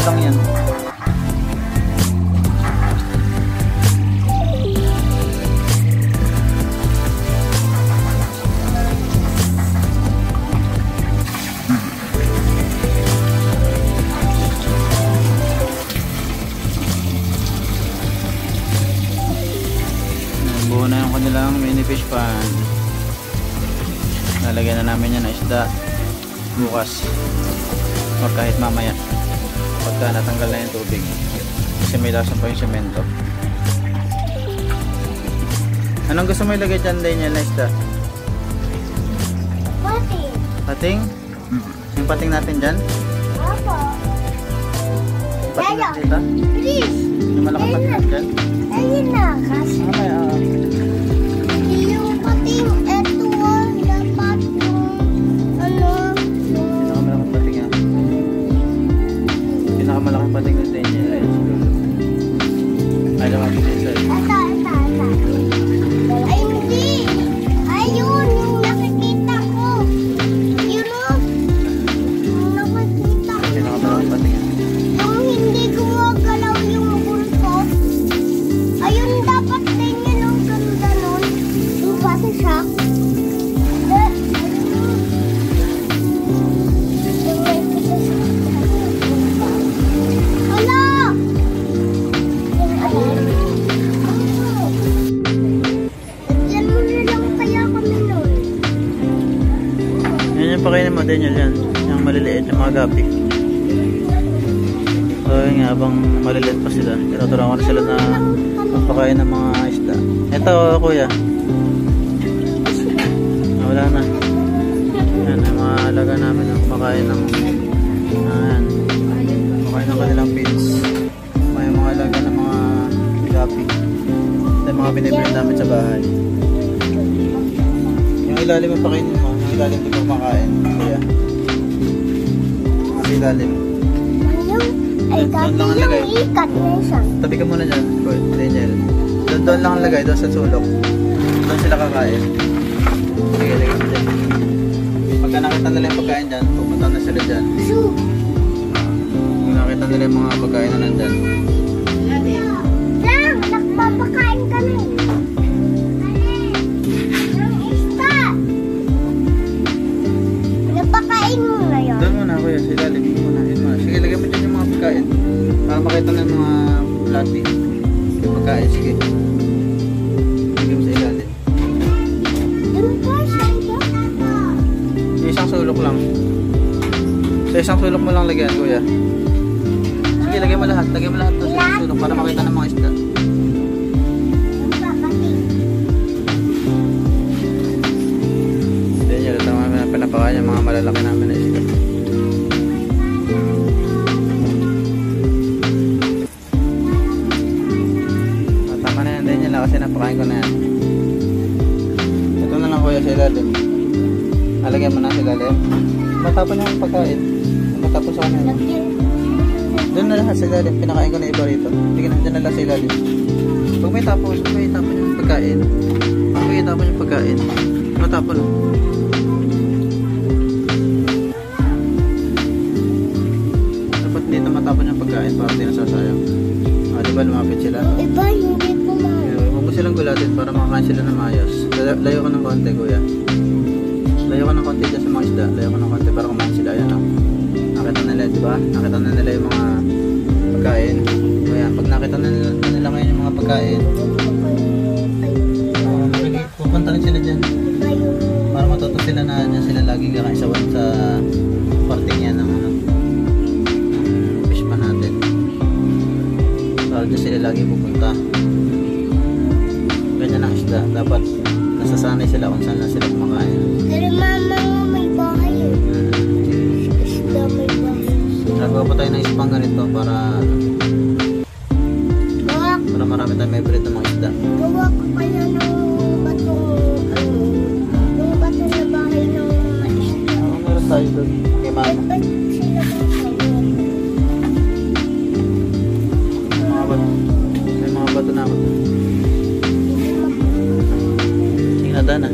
lang yan. Buo na yung kanilang mini fish pan. Lalagyan na namin yan na isda bukas o kahit mamaya pagka natanggal na yung tubig kasi may lason pa yung semento. Anong gusto mo ilagay dyan, Daniel, na isda? Pating. Pating? Yung pating natin dyan? Opo. Yung pating natin dito? Please. Yung malaking pating natin dyan? Ayun na. Kasi yung pating, eto dapat yung pinakamalaking pating yan. Pinakamalaking pating na Daniel ay siguro. Ay naman dito. Ito. Ay, hindi. Ayun, yung nakikita ko. Yun o. Yung nakikita ko. Pinakamalaking pating yan. Yung hindi gumagalaw yung bulto. Ayun, dapat din yun ang ganda nun. Yung pati siya. Hala! Lagyan mo na lang kaya kami nun. Yan yung pakainin mo, Daniel, yan. Yung maliliit, yung mga gapi. So yun nga, habang maliliit pa sila, tinuturuan ko na sila na magpakain ng mga isda. Ito, kuya. Wala na. Yan, ang mga alaga namin ang kumakain ng kumakain ng kanilang feeds. May mga alaga ng mga gapi. Ito yung mga binibili namin sa bahay. Yung ilalim ang pakainin mo, yung ilalim di ko kumakain. Kuya. Ang ilalim. Ay, dati yung ikat na siya. Tabi ka muna dyan, Daniel. Doon lang ang lagay, doon sa sulok. Doon sila kakain. Sige, lagay mo dyan. Pagka nakita nila yung pagkain dyan, pupunta na sila dyan. Pag nakita nila yung mga pagkain na nandyan. Lang, nagpapakain kami. Ang isda. Napakain mo na yun. Doon muna, kuya. Sa ilalim muna. Sige, lagay mo dyan yung mga pagkain. Para makita na yung mga plati. Yung pagkain, sige. Lagay mo sa ilalim. Doon pa siya. Sa isang sulok lang. Sa isang sulok mo lang lagyan, kuya. Sige, lagay mo lahat. Lagay mo lahat sa isang sulok para makita ng mga isda. Daniel, ito naman ang pinapakain yung mga malalaki namin na isda. Tama na yan, Daniel, kasi napakain ko na yan. Ito na lang, kuya, sa ilalim. Nalagyan mo na sa ilalim. Matapon yung pagkain. Matapon sa kanila. Doon na lahat sa ilalim. Pinakain ko na iba rito. Tingnan na dyan na lang sa ilalim. Pag may tapon yung pagkain. Pag may tapon yung pagkain. Matapon. Dapat dito matapon yung pagkain para di nasasayang. Diba lumapit sila? Iba, hindi pumayag. Huwag mo silang gulatin para makakain sila ng maayos. Layo ka ng konti, kuya. Layo ka ng konti dyan sa mga isda. Layo ka ng konti para kumain sila. Ayan o. Nakita nila, diba? Nakita na nila yung mga pagkain. Kaya pag nakita na nila ngayon yung mga pagkain, pupunta rin sila dyan. Para matuto sila na dyan sila lagi kakain sa parting yan ng fish pan natin. Para dyan sila lagi pupunta. Ganyan ang isda. Dapat nasasanay sila kung saan lang sila kumakain. Pero mama nga may bahay yun. Isda may bahay. Nagawa pa tayo ng ispang ganito para marami tayong may breed ng mga isda. Gawa ko kaya ng batong yung bato na bahay ng mga isda. Meron tayo doon kay mama. Ba't sila May mga bato na ako doon. Sige na, Dana.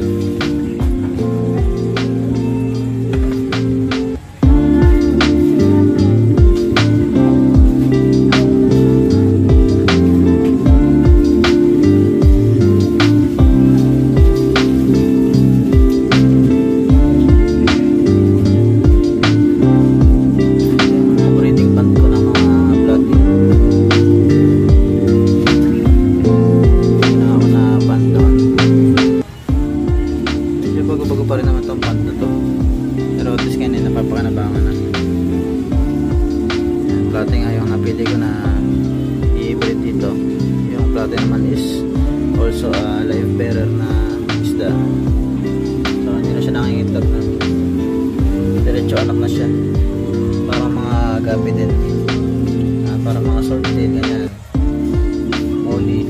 napili ko na i-breed dito. Yung plato naman is also a live bearer na isda. So hindi na siya nangingitlog na. Diretso anak na siya. Parang mga gabi din. Parang mga swordtail ganyan. Molly.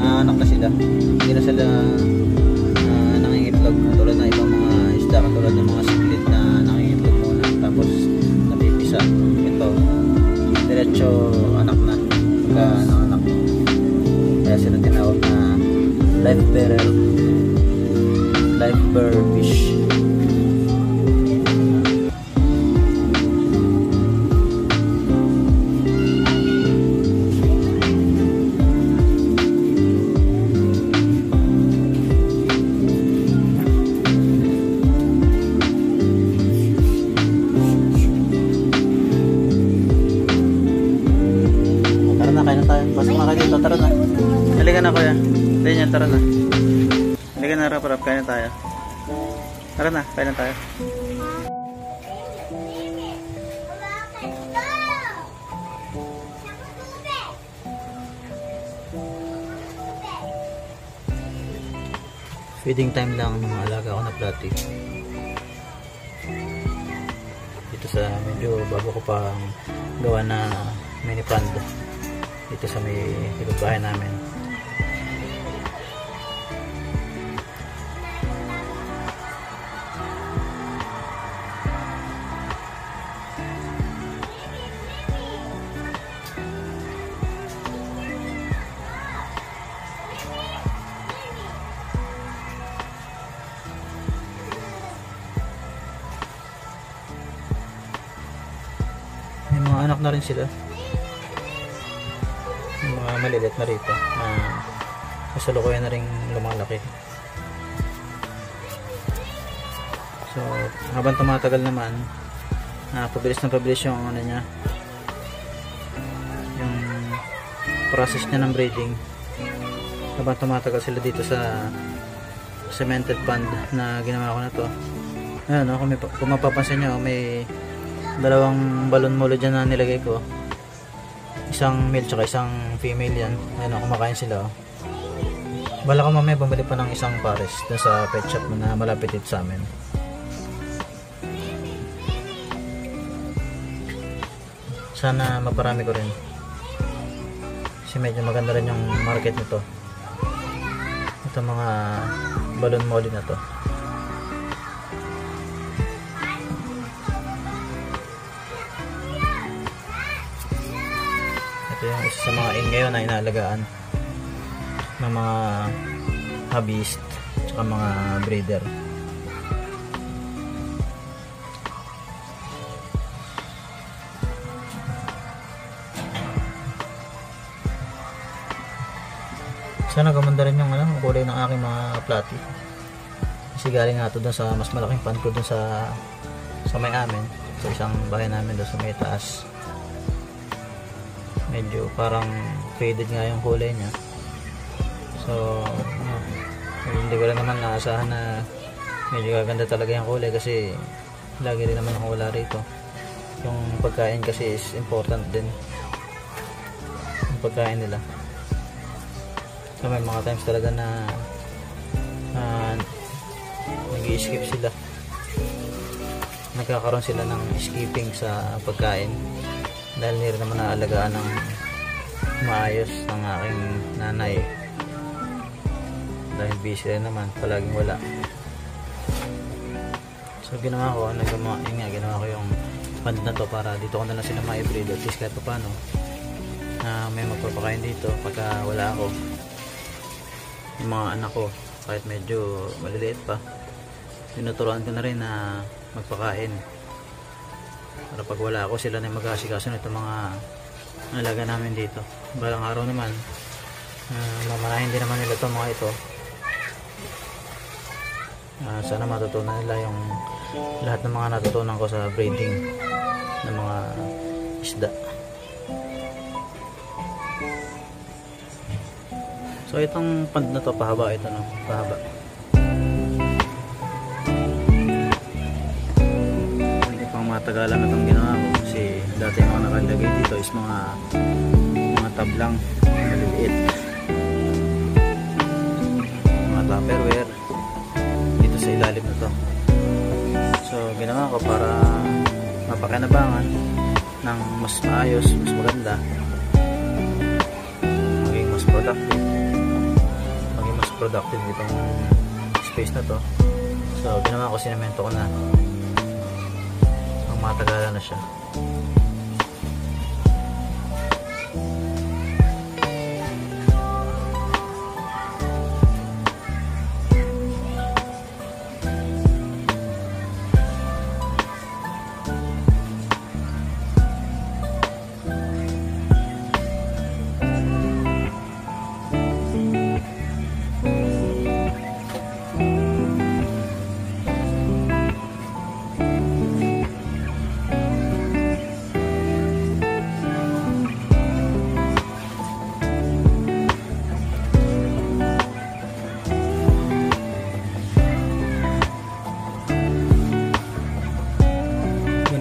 Anak na sila. Hindi na sila nangingitlog katulad na ibang mga isda, katulad ng mga cichlid na nangingitlog muna tapos napipisa. Ito diretso anak na pagka anak, kaya sila tinawag na live bearer, live bear fish. Tara na. Halika na kuya. Daniel, tara na. Halika na, rap-rap. Kain na tayo. Tara na, kain na tayo. Feeding time lang. Alaga ako na platy. Dito sa medyo bago ko pang gawa na mini pond. Dito sa may likod bahay namin. May mga anak na rin sila. Mga malilit na rito kasalukuyan na rin lumalaki. So habang tumatagal naman pabilis na pabilis yung ano niya, yung process niya ng breeding. Habang tumatagal sila dito sa cemented pond na ginawa ko na to. Ayan, kung mapapansin nyo, may dalawang balon mulo dyan na nilagay ko. Isang male tsaka isang female yan. Ayun, kumakain sila. Bala ko mamaya bumili pa ng isang pares dun sa pet shop na malapit dito sa amin. Sana maparami ko rin. Kasi medyo maganda rin yung market nito. Ito mga balon molly na to. Ito yung isa sa mga in ngayon na inaalagaan ng mga hobbyist tsaka mga breeder. Sana gumanda rin yung kulay ng aking mga platy. Kasi galing nga ito dun sa mas malaking pond ko dun sa may amin, sa isang bahay namin dun sa may taas. Medyo parang faded nga yung kulay niya. So hindi ko rin naman naasahan na medyo gaganda talaga yung kulay kasi lagi rin naman ako wala rito. Yung pagkain kasi is important din, yung pagkain nila. So may mga times talaga na nag-i-skip sila, nagkakaroon sila ng skipping sa pagkain dahil hindi rin naman naalagaan ng maayos ng aking nanay dahil busy rin naman, palaging wala. So ginawa ko, ginawa ko yung pond na to para dito ko na lang sila ma-breed at least kahit pa paano may magpapakain dito pagka wala ako. Yung mga anak ko kahit medyo maliliit pa, tinuturuan ko na rin na magpakain para pag wala ako sila na mag-aasikaso nito mga alaga namin dito. Balang araw naman mamanahin din naman nila ito mga ito. Sana matutunan nila yung lahat ng mga natutunan ko sa breeding ng mga isda. So itong pond na to pahaba ito, no? Pahaba. Hindi pang matagalan na itong ginawa ko kasi kasi dati mga nakalagay dito is mga tablang maliliit, mga tupperware dito sa ilalim na to. So ginawa ko para mapakinabangan ng mas maayos, mas maganda, maging mas productive itong space na to. So ginawa ko, sinemento ko na ang matagalan na siya.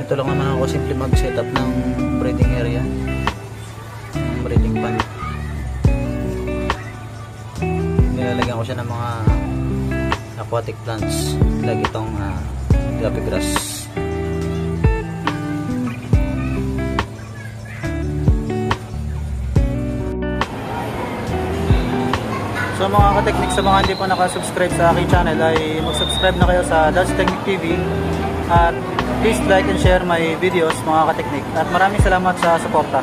Ito lang naman ako simple mag-setup ng breeding area, breeding pan. Nilalagyan ko siya ng mga aquatic plants, like itong guppy grass. So mga ka-technique, sa mga hindi pa nakasubscribe sa aking channel ay mag-subscribe na kayo sa Dad's Technique TV at please like and share my videos mga ka-technique, at maraming salamat sa suporta.